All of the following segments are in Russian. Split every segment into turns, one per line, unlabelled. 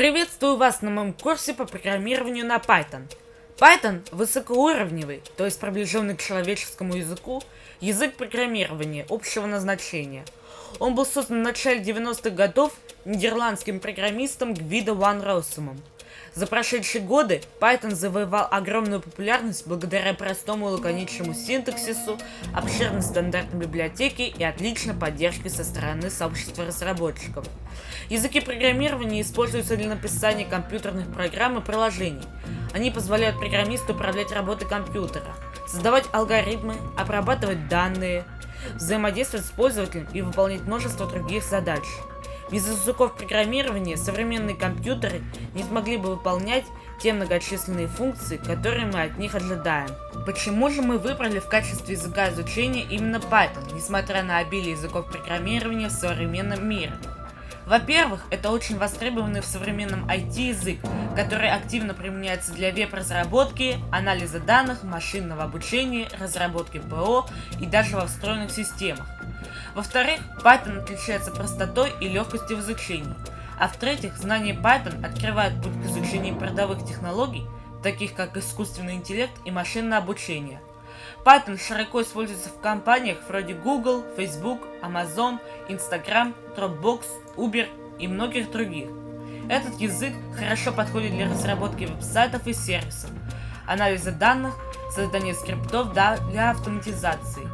Приветствую вас на моем курсе по программированию на Python. Python высокоуровневый, то есть приближенный к человеческому языку, язык программирования общего назначения. Он был создан в начале 90-х годов нидерландским программистом Гвидо ван Россумом. За прошедшие годы Python завоевал огромную популярность благодаря простому и лаконичному синтаксису, обширной стандартной библиотеке и отличной поддержке со стороны сообщества разработчиков. Языки программирования используются для написания компьютерных программ и приложений. Они позволяют программисту управлять работой компьютера, создавать алгоритмы, обрабатывать данные, взаимодействовать с пользователем и выполнять множество других задач. Без языков программирования современные компьютеры не смогли бы выполнять те многочисленные функции, которые мы от них ожидаем. Почему же мы выбрали в качестве языка изучения именно Python, несмотря на обилие языков программирования в современном мире? Во-первых, это очень востребованный в современном IT язык, который активно применяется для веб-разработки, анализа данных, машинного обучения, разработки ПО и даже во встроенных системах. Во-вторых, Python отличается простотой и легкостью в изучении. А в-третьих, знание Python открывает путь к изучению передовых технологий, таких как искусственный интеллект и машинное обучение. Python широко используется в компаниях вроде Google, Facebook, Amazon, Instagram, Dropbox, Uber и многих других. Этот язык хорошо подходит для разработки веб-сайтов и сервисов, анализа данных, создания скриптов для автоматизации.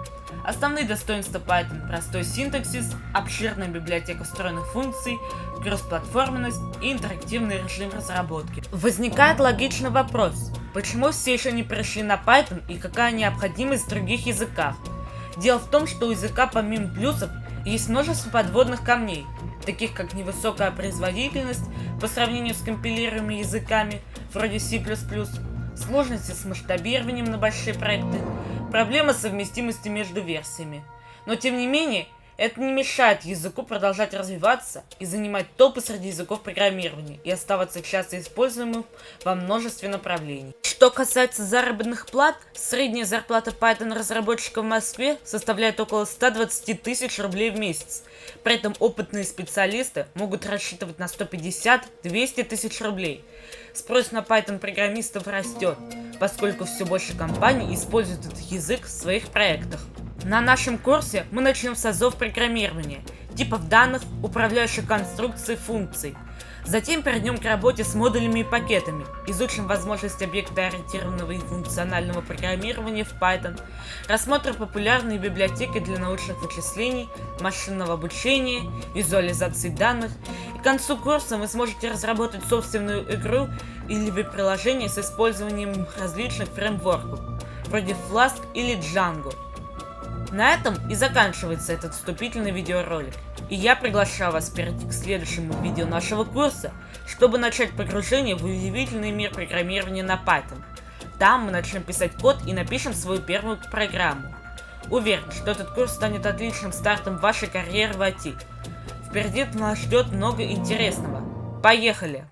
Основные достоинства Python – простой синтаксис, обширная библиотека встроенных функций, кроссплатформенность и интерактивный режим разработки. Возникает логичный вопрос: почему все еще не перешли на Python и какая необходимость в других языках? Дело в том, что у языка помимо плюсов есть множество подводных камней, таких как невысокая производительность по сравнению с компилируемыми языками вроде C++, сложности с масштабированием на большие проекты, проблема совместимости между версиями. Но тем не менее, это не мешает языку продолжать развиваться и занимать топы среди языков программирования и оставаться часто используемым во множестве направлений. Что касается заработных плат, средняя зарплата Python разработчика в Москве составляет около 120 тысяч рублей в месяц. При этом опытные специалисты могут рассчитывать на 150-200 тысяч рублей. Спрос на Python программистов растет, поскольку все больше компаний используют этот язык в своих проектах. На нашем курсе мы начнем с азов программирования, типов данных, управляющих конструкций, функций. Затем перейдем к работе с модулями и пакетами, изучим возможности объектоориентированного и функционального программирования в Python, рассмотрим популярные библиотеки для научных вычислений, машинного обучения, визуализации данных, и к концу курса вы сможете разработать собственную игру или веб-приложение с использованием различных фреймворков, вроде Flask или Django. На этом и заканчивается этот вступительный видеоролик, и я приглашаю вас перейти к следующему видео нашего курса, чтобы начать погружение в удивительный мир программирования на Python. Там мы начнем писать код и напишем свою первую программу. Уверен, что этот курс станет отличным стартом вашей карьеры в IT. Впереди нас ждет много интересного. Поехали!